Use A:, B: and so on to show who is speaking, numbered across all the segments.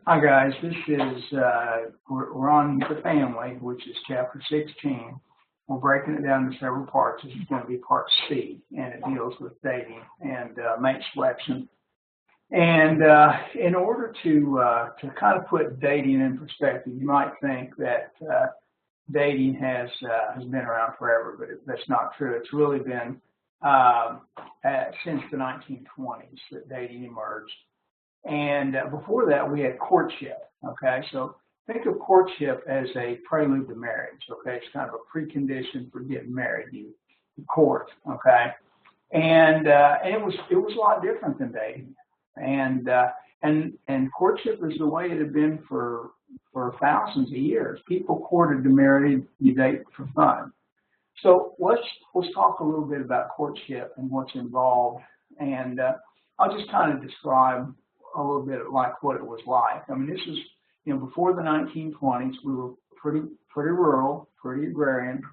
A: Hi guys, this is we're on the family, which is chapter 16. We're breaking it down into several parts. This is going to be part C, and it deals with dating and mate selection. And in order to kind of put dating in perspective, you might think that dating has been around forever, but that's not true. It's really been since the 1920s that dating emerged. And before that, we had courtship. Okay, so think of courtship as a prelude to marriage. Okay, it's kind of a precondition for getting married. You court. Okay, and it was a lot different than dating. And and courtship is the way it had been for thousands of years. People courted to marry, you date for fun. So let's talk a little bit about courtship and what's involved, and I'll just kind of describe a little bit like what it was like. I mean, this is before the 1920s. We were pretty rural, pretty agrarian.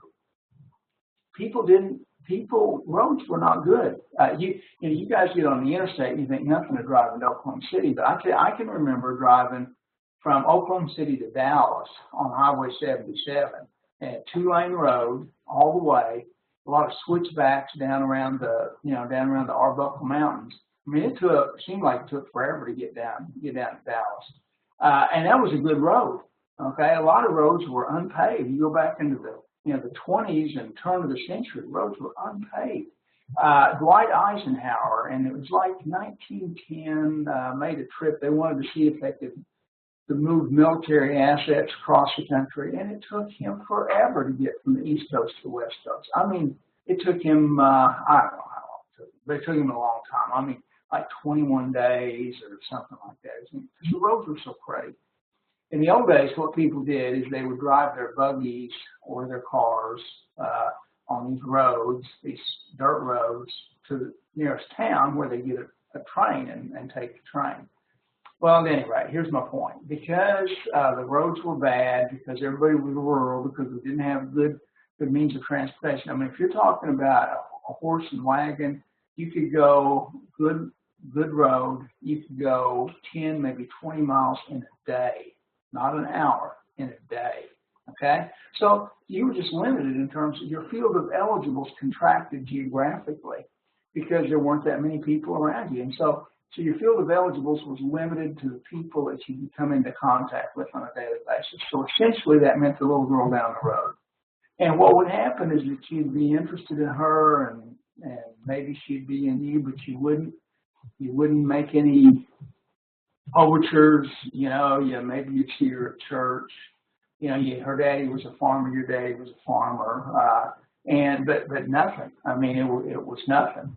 A: Roads were not good. You guys get on the interstate and you think nothing of driving to Oklahoma City, but I can remember driving from Oklahoma City to Dallas on Highway 77, and a two-lane road all the way, a lot of switchbacks down around the Arbuckle Mountains. I mean, it seemed like it took forever to get down to Dallas, and that was a good road. Okay, a lot of roads were unpaved. You go back into the 20s and turn of the century, roads were unpaved. Dwight Eisenhower, and it was like 1910, made a trip. They wanted to see if they could move military assets across the country, and it took him forever to get from the East Coast to the West Coast. I mean, it took him, I don't know how long it took, but it took him a long time. I mean, like 21 days or something like that. Because the roads were so pretty. In the old days, what people did is they would drive their buggies or their cars on these roads, these dirt roads, to the nearest town where they get a train and take the train. Well, at any rate, here's my point. Because the roads were bad, because everybody was rural, because we didn't have good means of transportation. I mean, if you're talking about a horse and wagon, you could go good road, you could go 10, maybe 20 miles in a day, not an hour, in a day. Okay? So you were just limited in terms of your field of eligibles contracted geographically because there weren't that many people around you. And so your field of eligibles was limited to the people that you could come into contact with on a daily basis. So essentially that meant the little girl down the road. And what would happen is that you'd be interested in her and maybe she'd be in you, but you wouldn't make any overtures, maybe you'd see her at church. Her daddy was a farmer, your daddy was a farmer, but nothing. I mean, it was nothing.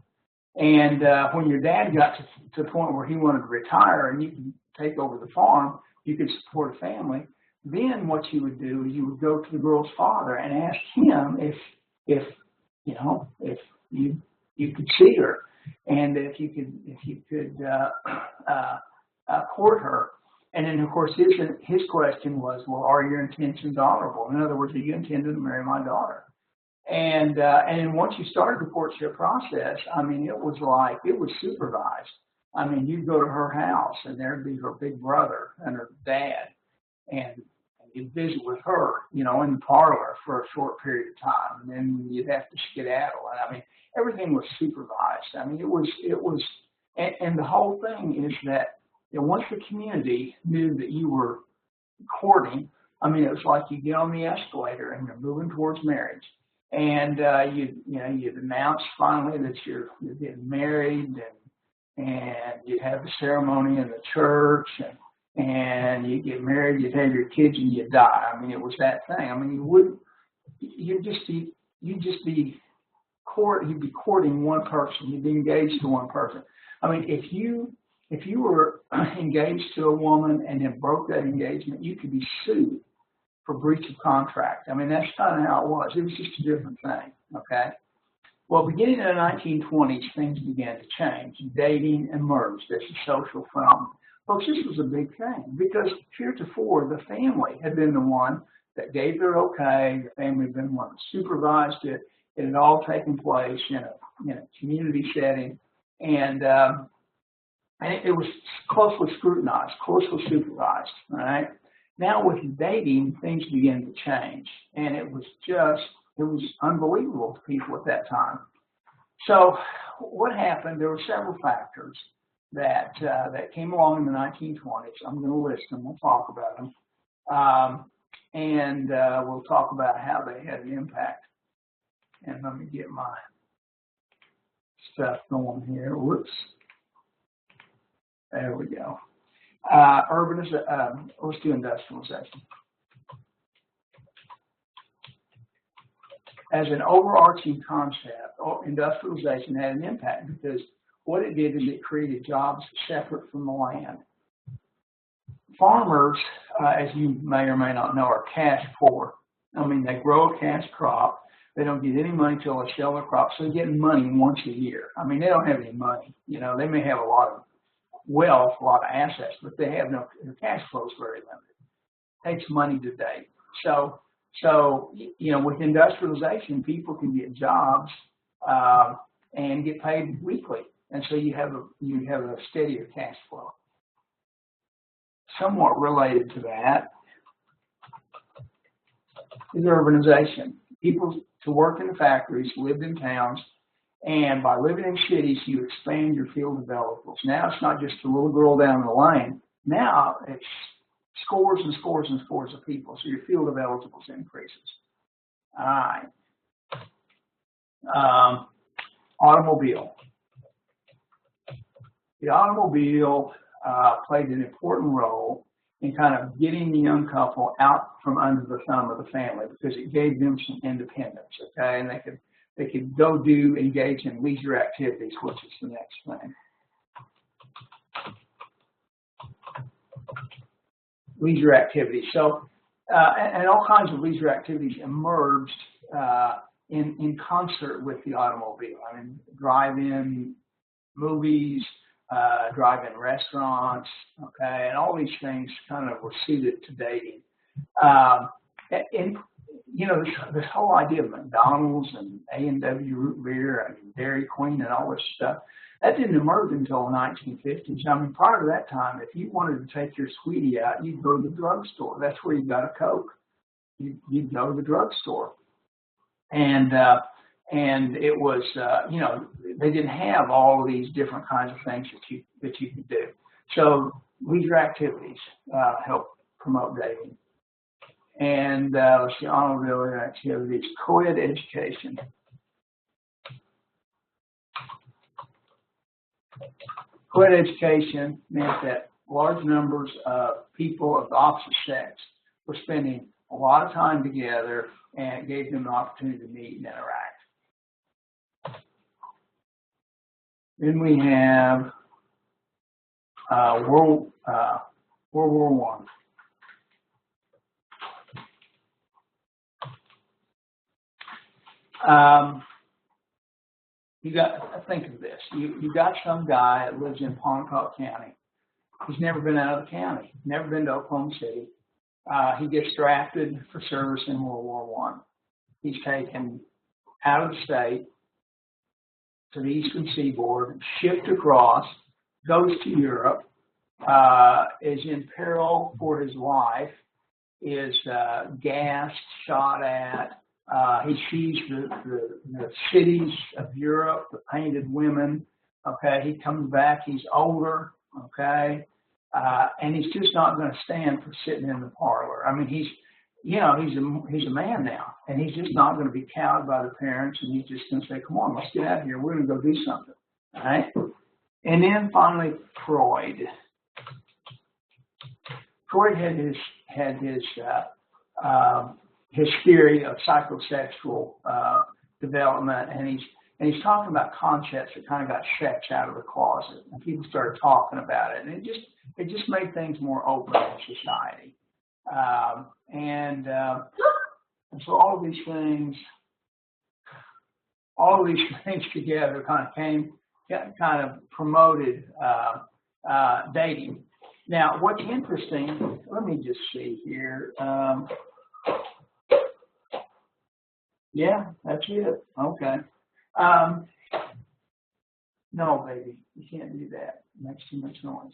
A: And when your dad got to the point where he wanted to retire and you could take over the farm, you could support a family, then what you would do is you would go to the girl's father and ask him if you could see her and if you could court her. And then, of course, his question was, well, are your intentions honorable? In other words, are you intending to marry my daughter? And then once you started the courtship process, I mean, it was supervised. I mean, you'd go to her house and there'd be her big brother and her dad, and you'd visit with her, in the parlor for a short period of time, and then you'd have to skedaddle. And I mean, everything was supervised. I mean, it was, and the whole thing is that once the community knew that you were courting, I mean, it was like you get on the escalator and you're moving towards marriage. And you'd announce finally that you're getting married, and you'd have the ceremony in the church, and you get married, you'd have your kids, and you'd die. I mean, it was that thing. I mean, you'd be courting one person. You'd be engaged to one person. I mean, if you were engaged to a woman and then broke that engagement, you could be sued for breach of contract. I mean, that's kind of how it was. It was just a different thing, okay? Well, beginning in the 1920s, things began to change. Dating emerged as a social phenomenon. Folks, this was a big thing because heretofore, the family had been the one that gave their okay. The family had been the one that supervised it. It had all taken place in a community setting. And and it was closely scrutinized, closely supervised. All right. Now with dating, things began to change, and it was unbelievable to people at that time. So what happened? There were several factors that came along in the 1920s. I'm going to list them. We'll talk about them, and we'll talk about how they had an impact. And let me get my stuff going here. Whoops. There we go. Let's do industrialization. As an overarching concept, industrialization had an impact because what it did is it created jobs separate from the land. Farmers, as you may or may not know, are cash poor. I mean, they grow a cash crop. They don't get any money until they sell their crop, so they get money once a year. I mean, they don't have any money. You know, they may have a lot of wealth, a lot of assets, but they have no, their cash flow is very limited. It takes money to date. So, you know, with industrialization, people can get jobs and get paid weekly. And so you have a steadier cash flow. Somewhat related to that is urbanization. People to work in the factories lived in towns, and by living in cities, you expand your field of eligibles. Now it's not just a little girl down the lane. Now it's scores and scores and scores of people, so your field of eligibles increases. All right. Automobile. The automobile played an important role in kind of getting the young couple out from under the thumb of the family because it gave them some independence, okay? And they could go engage in leisure activities, which is the next thing. Leisure activities. So, and all kinds of leisure activities emerged in concert with the automobile. I mean, drive-in movies, drive-in restaurants, okay, and all these things kind of were suited to dating. And you know, this whole idea of McDonald's and A&W root beer and Dairy Queen and all this stuff, that didn't emerge until the 1950s. I mean, prior to that time, if you wanted to take your sweetie out, you'd go to the drugstore. That's where you got a Coke. You'd go to the drugstore. And it was, you know, they didn't have all of these different kinds of things that you could do. So leisure activities help promote dating. And let's see, automobile activities, co-ed education. Co-ed education meant that large numbers of people of the opposite sex were spending a lot of time together, and it gave them an opportunity to meet and interact. Then we have World War I. You got, think of this. You got some guy that lives in Pontotoc County. He's never been out of the county, never been to Oklahoma City. He gets drafted for service in World War I. He's taken out of the state to the eastern seaboard, shipped across, goes to Europe, is in peril for his life, is gassed, shot at. He sees the cities of Europe, the painted women. Okay, he comes back. He's older. Okay, and he's just not going to stand for sitting in the parlor. I mean, he's a man now, and he's just not going to be cowed by the parents, and he's just going to say, "Come on, let's get out of here. We're going to go do something." All right. And then finally, Freud. Freud had his theory of psychosexual development, and he's talking about concepts that kind of got sex out of the closet, and people started talking about it, and it just made things more open in society, and so all of these things together kind of promoted dating. Now, what's interesting? Let me just see here. Yeah, that's it. Okay. No, baby, you can't do that. It makes too much noise.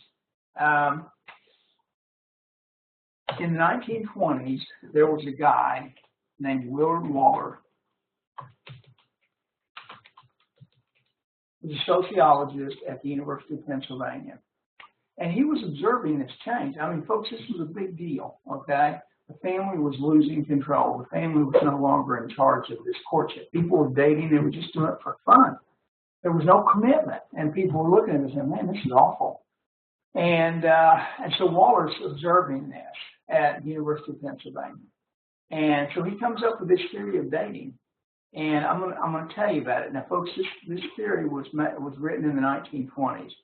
A: In the 1920s, there was a guy named Willard Waller. He was a sociologist at the University of Pennsylvania. And he was observing this change. I mean, folks, this was a big deal, okay? The family was losing control. The family was no longer in charge of this courtship. People were dating. They were just doing it for fun. There was no commitment. And people were looking at it and saying, man, this is awful. And so Waller's observing this at the University of Pennsylvania. And so he comes up with this theory of dating. And I'm going to tell you about it. Now, folks, this theory was written in the 1920s.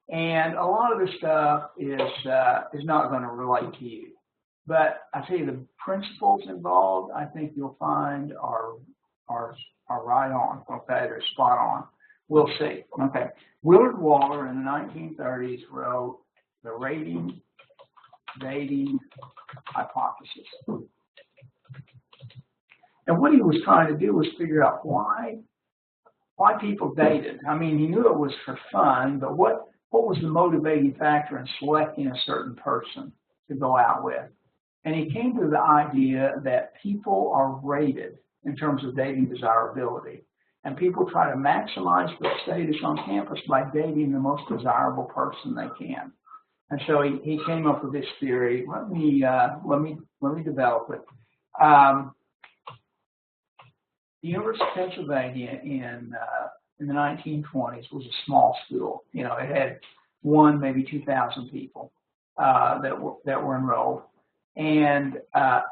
A: And a lot of this stuff is not going to relate to you. But I tell you, the principles involved, I think you'll find are right on, okay? They're spot on. We'll see, okay? Willard Waller in the 1930s wrote The Dating Hypothesis. And what he was trying to do was figure out why people dated. I mean, he knew it was for fun, but what was the motivating factor in selecting a certain person to go out with? And he came to the idea that people are rated in terms of dating desirability. And people try to maximize their status on campus by dating the most desirable person they can. And so he came up with this theory. Let me develop it. The University of Pennsylvania in the 1920s was a small school. You know, it had maybe 2,000 people that were enrolled. And kind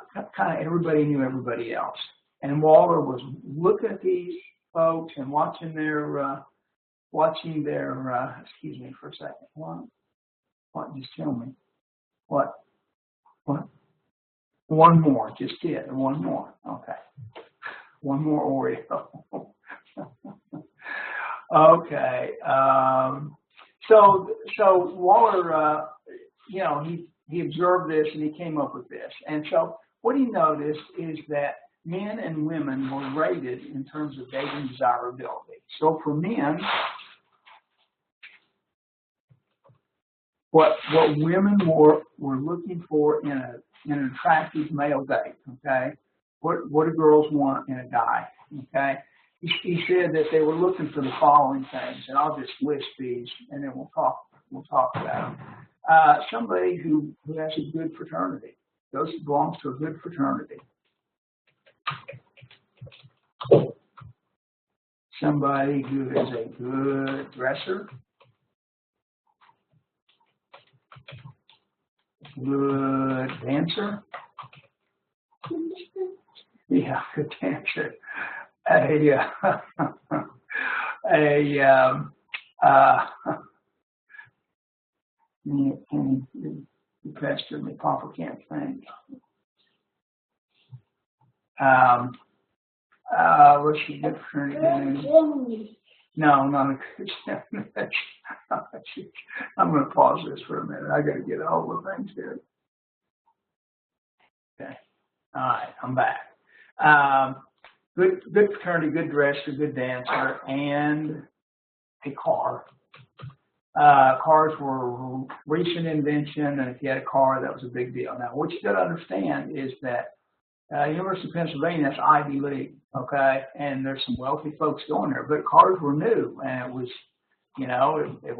A: of everybody knew everybody else. And Waller was looking at these folks and watching their excuse me for a second. What? Just tell me. What? One more. Just get one more. Okay. One more Oreo. Okay. So Waller, he observed this and he came up with this. And so what he noticed is that men and women were rated in terms of dating desirability. So for men, what women were looking for in an attractive male date, okay? What do girls want in a guy, okay? He said that they were looking for the following things, and I'll just list these, and then we'll talk about them. Somebody who has a good fraternity, belongs to a good fraternity. Somebody who is a good dresser, good dancer. Yeah, good dancer. You pestered me, Papa can't think. Let's see, good fraternity. No, not a good. I'm going to pause this for a minute. I got to get a hold of things here. Okay. All right, I'm back. Good fraternity, good dresser, good dancer, and a car. Cars were a recent invention, and if you had a car, that was a big deal. Now, what you got to understand is that University of Pennsylvania, that's Ivy League, okay, and there's some wealthy folks going there, but cars were new, and it was, it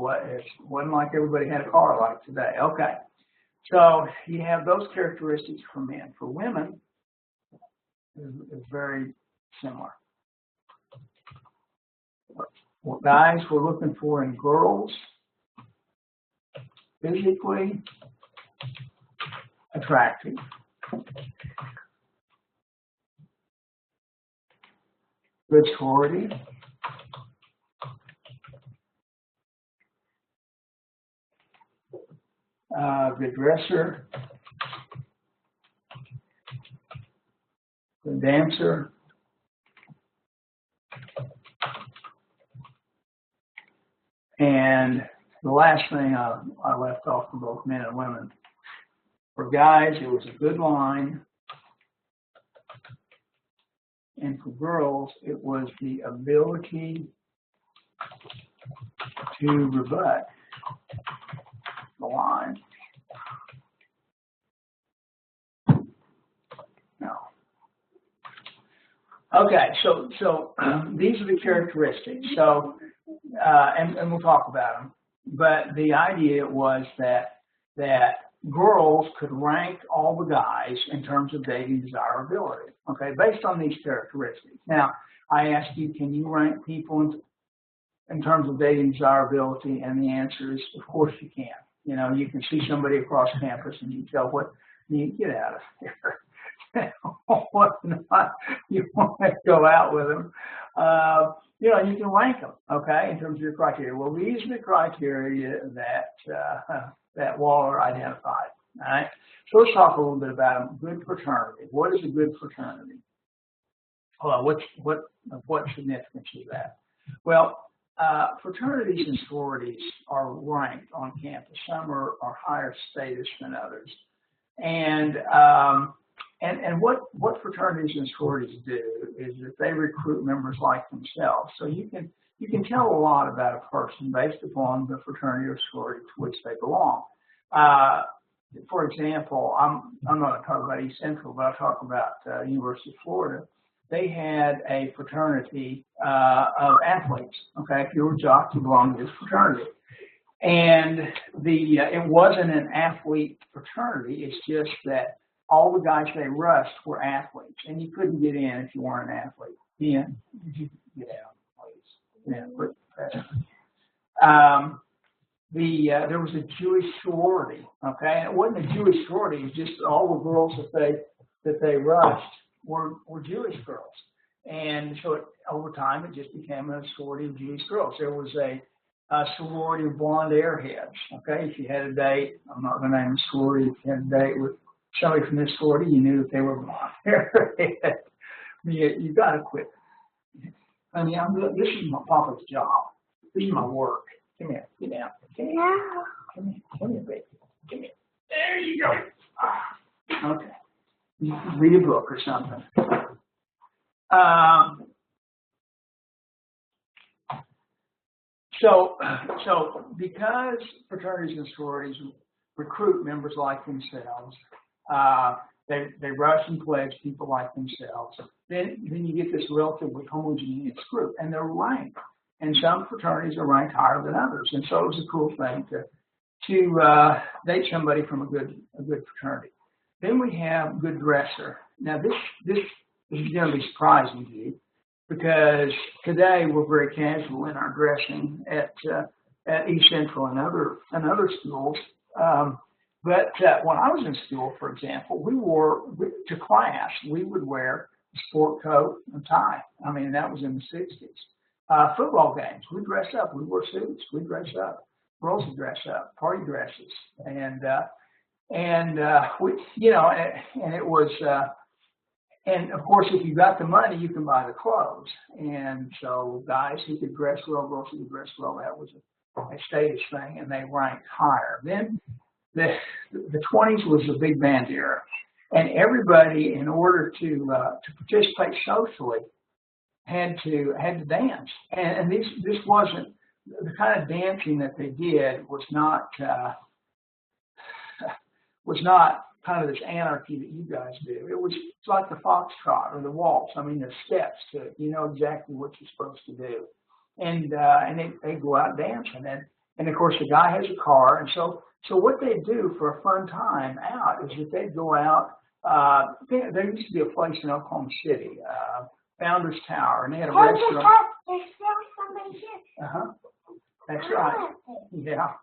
A: wasn't like everybody had a car like today. Okay, so you have those characteristics for men. For women, it's very similar. What guys were looking for in girls: physically attractive, good sorority, good dresser, good dancer, and the last thing I left off for both men and women. For guys, it was a good line. And for girls, it was the ability to rebut the line. No. Okay, so these are the characteristics. So, and we'll talk about them. But the idea was that girls could rank all the guys in terms of dating desirability. Okay, based on these characteristics. Now, I asked you, can you rank people in terms of dating desirability? And the answer is, of course you can. You know, you can see somebody across campus and you tell what you get out of here. What not, you want to go out with them. You know, you can rank them, okay, in terms of your criteria. Well, these are the criteria that Waller identified. All right. So let's talk a little bit about them. Good fraternity. What is a good fraternity? Well, what significance is that? Well, fraternities and sororities are ranked on campus. Some are higher status than others, and what fraternities and sororities do is that they recruit members like themselves. So you can tell a lot about a person based upon the fraternity or sorority to which they belong. For example, I'm not going to talk about East Central, but I'll talk about University of Florida. They had a fraternity of athletes. Okay, if you were a jock, you belonged to this fraternity. And it wasn't an athlete fraternity. It's just that all the guys they rushed were athletes, and you couldn't get in if you weren't an athlete. Yeah, you get out, please. Yeah, but there was a Jewish sorority. Okay, and it wasn't a Jewish sorority. It was just all the girls that they rushed were Jewish girls, and so over time it just became a sorority of Jewish girls. There was a sorority of blonde airheads. Okay, if you had a date, I'm not going to name a sorority. If you had a date with somebody from this sorority, you knew that they were blonde airheads. You got to quit. I mean, this is my papa's job. This is my work. Come here, get down. Come here, baby. Come here. There you go. Okay. You can read a book or something. So because fraternities and sororities recruit members like themselves, they rush and pledge people like themselves, then you get this relatively homogeneous group, and they're ranked. And some fraternities are ranked higher than others, and so it was a cool thing to date somebody from a good fraternity. Then we have good dresser. Now this is going to be surprising to you, because today we're very casual in our dressing at East Central and other schools. But when I was in school, for example, to class we would wear a sport coat and tie. I mean, that was in the 60s. Football games, we dress up. We wore suits. We dress up. Girls would dress up. Party dresses, and we, you know, and it was. And of course, if you got the money, you can buy the clothes. And so guys who could dress well, girls who could dress well, that was a status thing, and they ranked higher. Then the 20s was the big band era, and everybody, in order to participate socially, had to dance. And this wasn't the kind of dancing that they did was not kind of this anarchy that you guys do. It's like the foxtrot or the waltz. I mean, there's steps to it. You know exactly what you're supposed to do. And they go out dancing. And of course, the guy has a car. And so what they do for a fun time out is that they go out. There used to be a place in Oklahoma City, Founders Tower, and they had a restaurant.
B: There's somebody here.
A: That's right. Yeah.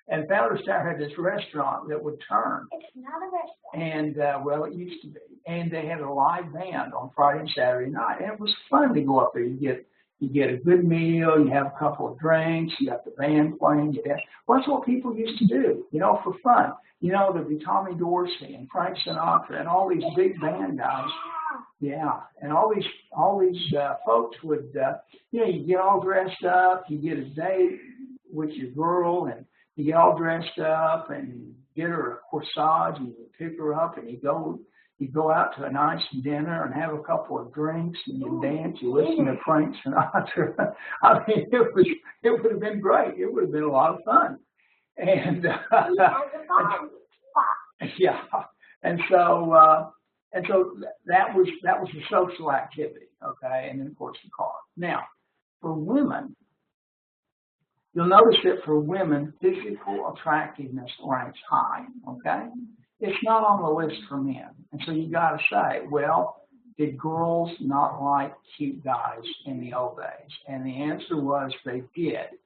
A: And Founders Tower had this restaurant that would turn.
B: It's not a restaurant.
A: And, well, it used to be. And they had a live band on Friday and Saturday night. And it was fun to go up there. You get a good meal, you have a couple of drinks, you got the band playing. Well, that's what people used to do, you know, for fun. You know, there'd be Tommy Dorsey and Frank Sinatra and all these big band guys. Yeah, and all these folks would, you know, you get all dressed up, you get a date with your girl, and you get all dressed up and you get her a corsage and you pick her up and you go You go out to a nice dinner and have a couple of drinks, and you dance, you listen to Frank Sinatra. I mean, it would have been great. It would have been a lot of fun. And yeah, and so that was the social activity, okay, and then of course the car. Now, for women, you'll notice that for women, physical attractiveness ranks high, okay? It's not on the list for men. And so you got to say, well, did girls not like cute guys in the old days? And the answer was they did.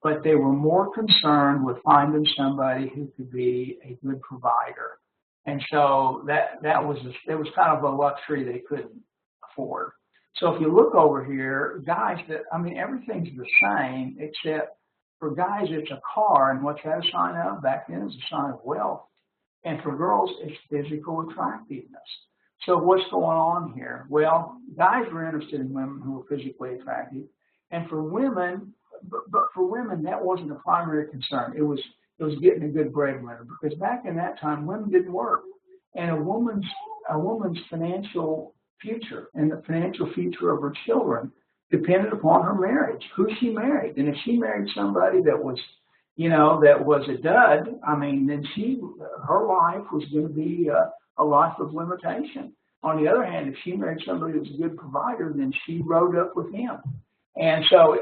A: But they were more concerned with finding somebody who could be a good provider. And so it was kind of a luxury they couldn't afford. So if you look over here, guys everything's the same, except for guys, it's a car, and what's that a sign of? Back then, it's a sign of wealth. And for girls, it's physical attractiveness. So what's going on here? Well, guys were interested in women who were physically attractive, and for women, but for women, that wasn't the primary concern. It was getting a good breadwinner, because back in that time, women didn't work, and a woman's financial future and the financial future of her children depended upon her marriage, who she married. And if she married somebody that was a dud, then her life was going to be a life of limitation. On the other hand, if she married somebody that was a good provider, then she rode up with him. And so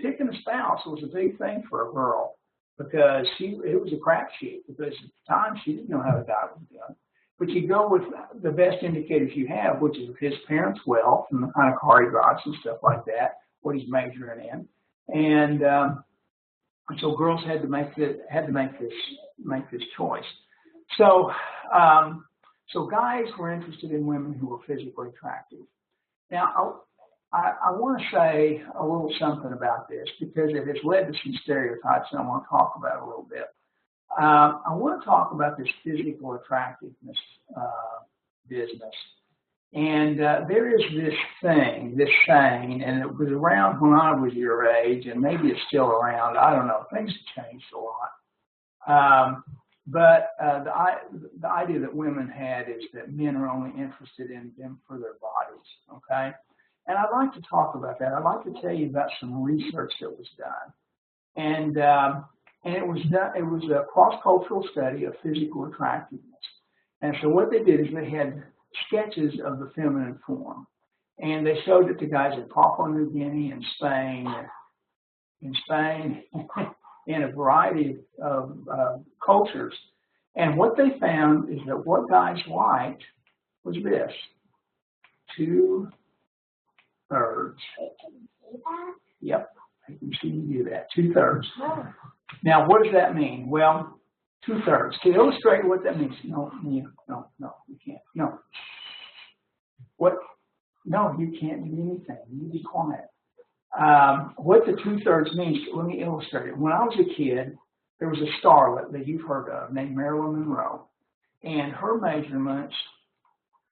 A: picking a spouse was a big thing for a girl, because it was a crapshoot, because at the time she didn't know how the guy was done. But you go with the best indicators you have, which is his parents' wealth and the kind of car he drives and stuff like that, what he's majoring in, and so girls had to make this choice. So guys were interested in women who were physically attractive. Now I want to say a little something about this, because it has led to some stereotypes, and I want to talk about it a little bit. I want to talk about this physical attractiveness business. And there is this saying, and it was around when I was your age, and maybe it's still around. I don't know. Things have changed a lot. But the idea that women had is that men are only interested in them for their bodies, okay? And I'd like to talk about that. I'd like to tell you about some research that was done. And it was a cross-cultural study of physical attractiveness. And so what they did is they had sketches of the feminine form. And they showed it to guys in Papua New Guinea and Spain, in a variety of cultures. And what they found is that what guys liked was this: 2/3. Yep, I can see you do that. 2/3. Now, what does that mean? Well, 2/3. To illustrate what that means, no, you can't. No. What? No, you can't do anything. You be quiet. What the 2/3 means, let me illustrate it. When I was a kid, there was a starlet that you've heard of named Marilyn Monroe, and her measurements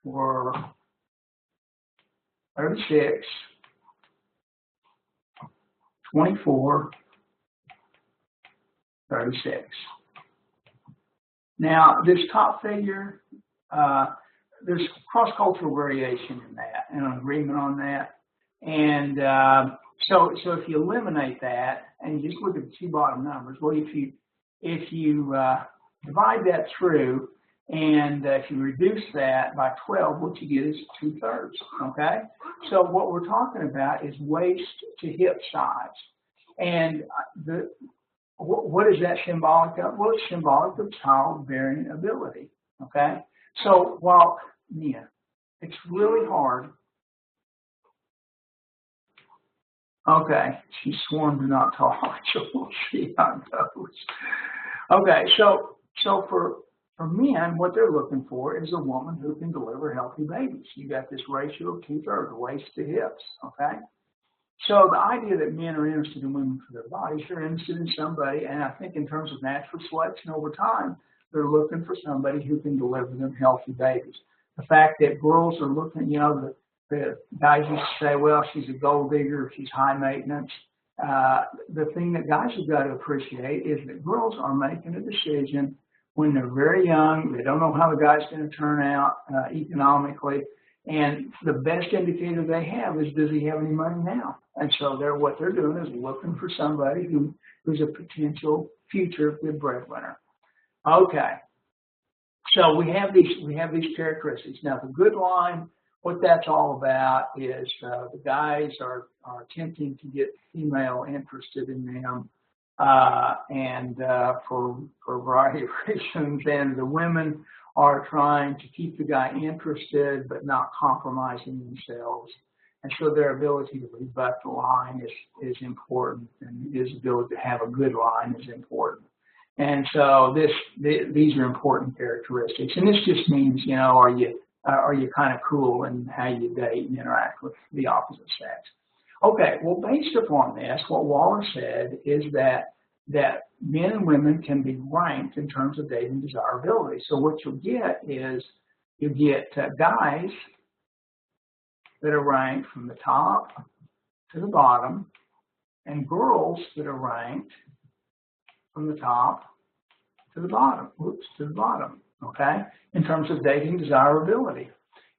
A: were 36, 24, 36. Now, this top figure, there's cross-cultural variation in that, and an agreement on that. And so if you eliminate that and you just look at the two bottom numbers, well, if you divide that through, and if you reduce that by 12, what you get is 2/3. Okay. So what we're talking about is waist to hip size, and what is that symbolic of? Well, it's symbolic of childbearing ability. Okay. So while it's really hard. Okay, she's sworn to not talk, so we'll see how it goes. Okay, so for men, what they're looking for is a woman who can deliver healthy babies. You got this ratio of 2/3, waist to hips, okay? So the idea that men are interested in women for their bodies, they're interested in somebody, and I think in terms of natural selection over time, they're looking for somebody who can deliver them healthy babies. The fact that girls are looking, the guys used to say, well, she's a gold digger, she's high maintenance. The thing that guys have got to appreciate is that girls are making a decision when they're very young. They don't know how the guy's going to turn out economically. And the best indicator they have is, does he have any money now? And so what they're doing is looking for somebody who's a potential future good breadwinner. Okay. So we have these characteristics. Now the good line, what that's all about is the guys are attempting to get female interested in them, and for a variety of reasons, and the women are trying to keep the guy interested but not compromising themselves. And so their ability to rebut the line is important, and his ability to have a good line is important. And so these are important characteristics. And this just means, you know, are you kind of cool in how you date and interact with the opposite sex? Okay, well, based upon this, what Waller said is that men and women can be ranked in terms of dating desirability. So what you'll get is you get guys that are ranked from the top to the bottom, and girls that are ranked from the top to the bottom, okay, in terms of dating desirability.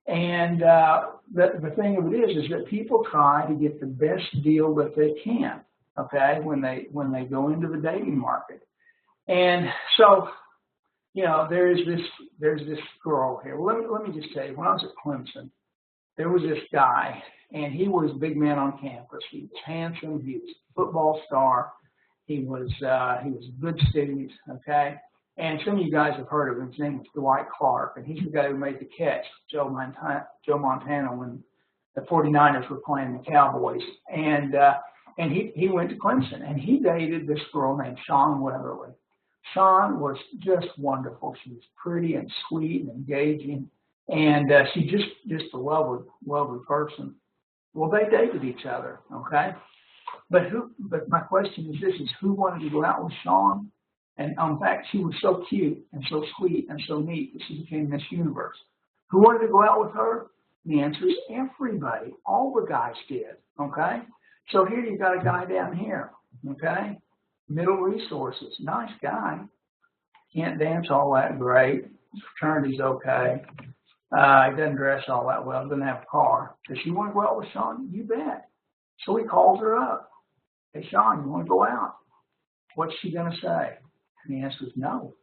A: And the thing of it is that people try to get the best deal that they can, okay, when they go into the dating market. And so, you know, there's this girl here. Well, let me just tell you, when I was at Clemson, there was this guy, and he was a big man on campus. He was handsome. He was a football star. He was a good student, okay? And some of you guys have heard of him. His name was Dwight Clark, and he's the guy who made the catch, Joe Montana, when the 49ers were playing the Cowboys. And he went to Clemson, and he dated this girl named Shawn Weatherly. Shawn was just wonderful. She was pretty and sweet and engaging, and she just a lovely person. Well, they dated each other, okay? But my question is this: is who wanted to go out with Shawn? And in fact, she was so cute and so sweet and so neat that she became Miss Universe. Who wanted to go out with her? The answer is everybody. All the guys did, okay? So here you've got a guy down here, okay? Middle resources, nice guy. Can't dance all that great. His fraternity's okay. He doesn't dress all that well, doesn't have a car. Does she want to go out with Shawn? You bet. So he calls her up. Hey, Shawn, you want to go out? What's she going to say? And the answer is no.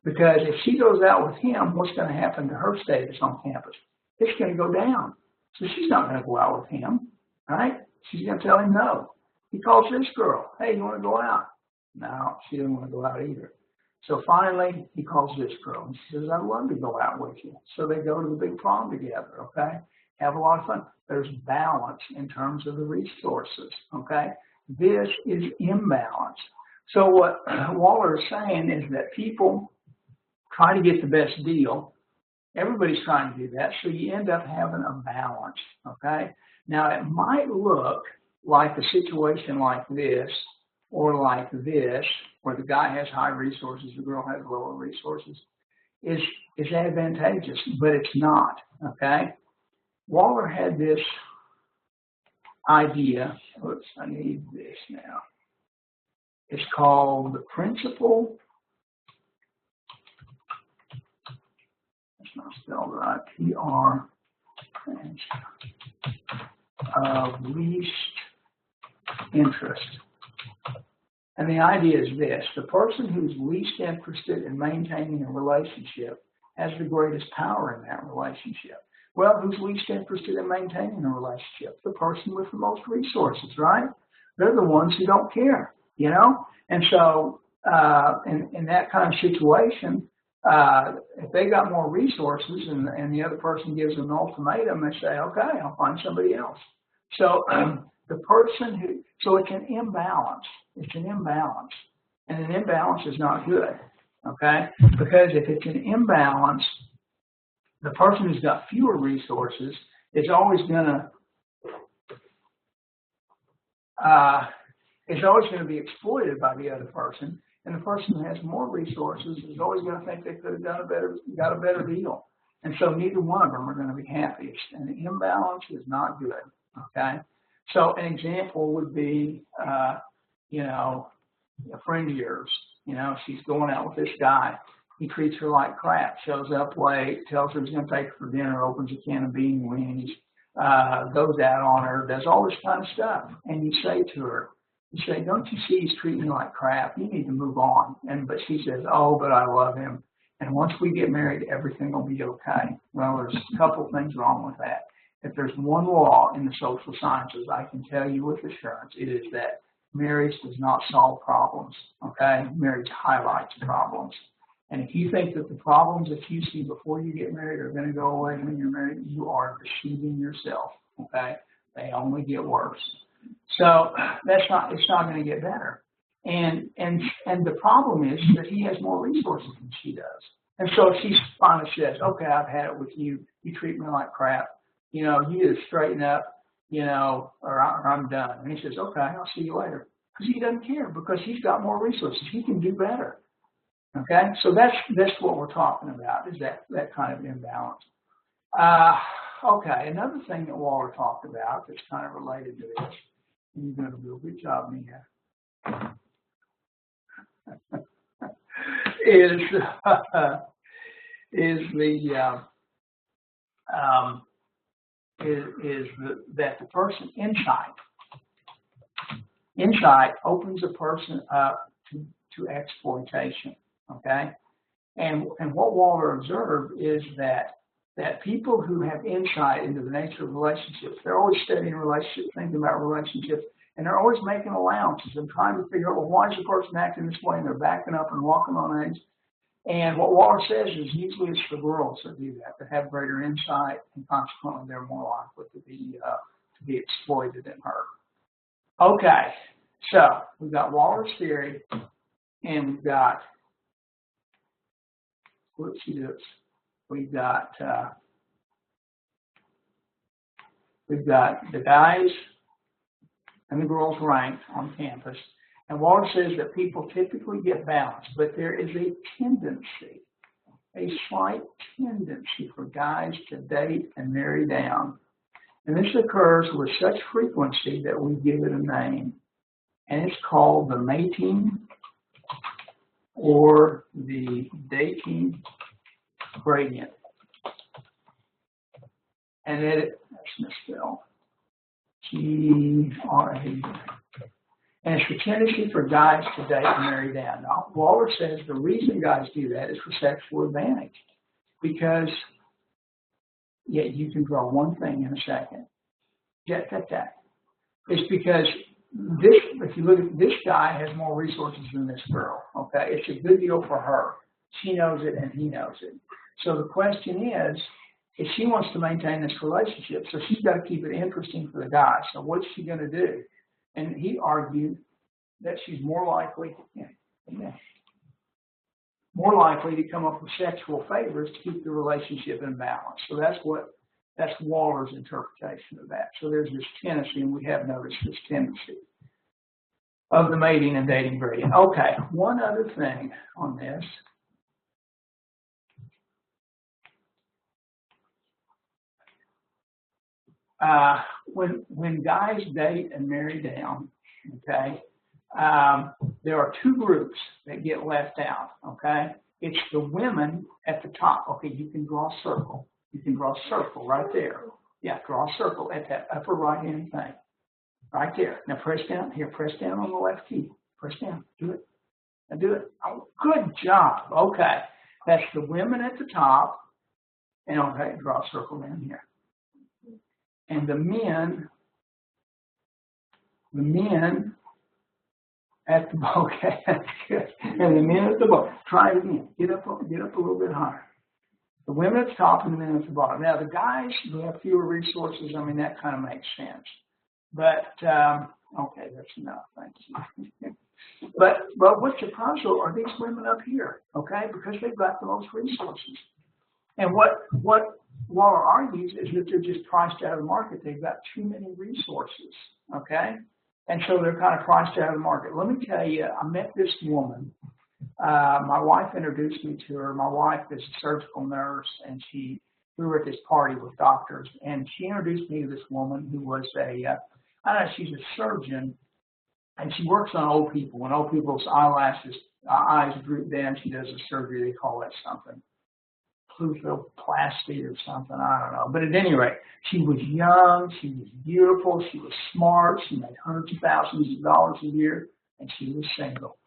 A: Because if she goes out with him, what's going to happen to her status on campus? It's going to go down. So she's not going to go out with him, right? She's going to tell him no. He calls this girl. Hey, you want to go out? No, she doesn't want to go out either. So finally, he calls this girl, and she says, I'd love to go out with you. So they go to the big prom together, okay? Have a lot of fun. There's balance in terms of the resources, okay? This is imbalance. So what Waller is saying is that people try to get the best deal. Everybody's trying to do that, so you end up having a balance, okay? Now, it might look like a situation like this or like this, where the guy has high resources, the girl has lower resources, is advantageous, but it's not, okay? Waller had this idea. Oops, I need this now. It's called the principle. It's not spelled right. PR of least interest. And the idea is this: the person who's least interested in maintaining a relationship has the greatest power in that relationship. Well, who's least interested in maintaining a relationship? The person with the most resources, right? They're the ones who don't care, you know? And so in that kind of situation, if they got more resources and the other person gives them an ultimatum, they say, okay, I'll find somebody else. So the person so it's an imbalance. It's an imbalance. And an imbalance is not good, okay? Because if it's an imbalance, the person who's got fewer resources is always going to be exploited by the other person, and the person who has more resources is always going to think they could have got a better deal. And so neither one of them are going to be happy. And the imbalance is not good, okay? So an example would be, you know, a friend of yours, you know, she's going out with this guy, He treats her like crap, shows up late, tells her he's going to take her for dinner, opens a can of bean wings, goes out on her, does all this kind of stuff. And you say to her, you say, don't you see he's treating you like crap? You need to move on. But she says, oh, but I love him. And once we get married, everything will be okay. Well, there's a couple things wrong with that. If there's one law in the social sciences, I can tell you with assurance, it is that marriage does not solve problems, okay? Marriage highlights problems. And if you think that the problems that you see before you get married are going to go away when you're married, you are deceiving yourself, okay? They only get worse. So it's not going to get better. And the problem is that he has more resources than she does. And so she finally says, okay, I've had it with you. You treat me like crap. You know, you either straighten up, you know, or I'm done. And he says, okay, I'll see you later. Because he doesn't care, because he's got more resources. He can do better. Okay, so that's what we're talking about, is that kind of imbalance. Okay, another thing that Waller talked about that's kind of related to this, and you're going to do a good job, Mia, is that the person insight opens a person up to exploitation. Okay, and what Waller observed is that people who have insight into the nature of relationships, they're always studying relationships, thinking about relationships, and they're always making allowances and trying to figure out, well, why is the person acting this way? And they're backing up and walking on eggs. And what Waller says is usually it's the girls that do that have greater insight, and consequently they're more likely to be exploited than her. Okay, so we've got Waller's theory, and we've got we've got the guys and the girls ranked on campus, and Waller says that people typically get balanced, but there is a tendency, a slight tendency for guys to date and marry down, and this occurs with such frequency that we give it a name, and it's called the mating or the dating gradient. And that's misspelled. G-R-A. And it's the tendency for guys to date and marry down. Now, Waller says the reason guys do that is for sexual advantage. Because, yeah, you can draw one thing in a second. It's because if you look at this guy has more resources than this girl, okay? It's a good deal for her. She knows it and he knows it. So the question is, if she wants to maintain this relationship, so she's got to keep it interesting for the guy. So what's she going to do? And he argued that she's more likely to come up with sexual favors to keep the relationship in balance. So that's Waller's interpretation of that. So there's this tendency, and we have noticed this tendency of the mating and dating gradient. Okay, one other thing on this. When guys date and marry down, okay, there are two groups that get left out, okay? It's the women at the top. Okay, you can draw a circle. You can draw a circle right there. Yeah, draw a circle at that upper right-hand thing. Right there. Now press down. Here, press down on the left key. Press down. Do it. Now do it. Oh, good job. Okay. That's the women at the top. And okay, draw a circle down here. And the men at the bottom. Okay, that's good. And the men at the bottom. Try it again. Get up a little bit higher. The women at the top and the men at the bottom. Now the guys who have fewer resources, I mean, that kind of makes sense. But okay, that's enough. Thank you. But what's the puzzle are these women up here? Okay, because they've got the most resources. And what Waller argues is that they're just priced out of the market. They've got too many resources. Okay, and so they're kind of priced out of the market. Let me tell you, I met this woman. My wife introduced me to her. My wife is a surgical nurse, and we were at this party with doctors, and she introduced me to this woman who was she's a surgeon, and she works on old people, and old people's eyelashes eyes droop down. She does a surgery. They call that something, plutoplasty or something. I don't know. But at any rate, she was young. She was beautiful. She was smart. She made hundreds of thousands of dollars a year, and she was single.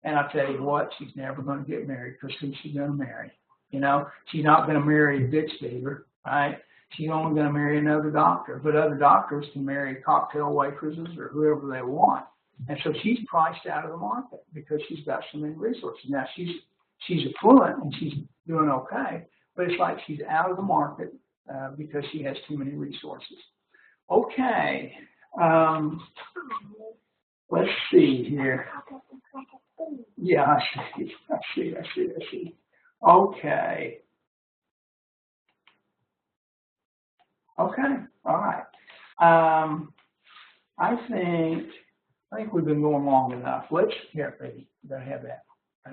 A: And I tell you what, she's never going to get married because who's she going to marry? You know, she's not going to marry a bitch dealer, right? She's only going to marry another doctor. But other doctors can marry cocktail waitresses or whoever they want. And so she's priced out of the market because she's got so many resources. Now, she's affluent and she's doing okay, but it's like she's out of the market because she has too many resources. Okay. Let's see here. Yeah, I see. Okay. Okay, all right. I think we've been going long enough. Let's, here, baby, you gotta have that. I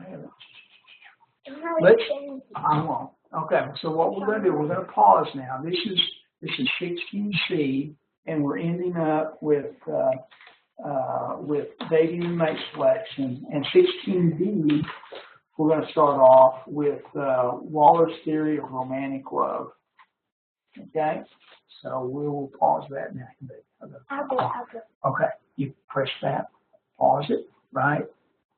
A: won't. Okay, so what we're gonna do, we're gonna pause now. This is 16C, and we're ending up with dating and mate selection. And 16D, we're going to start off with Waller's theory of romantic love. Okay? So we will pause that now.
B: I'll do it.
A: Okay, you press that, pause it, right?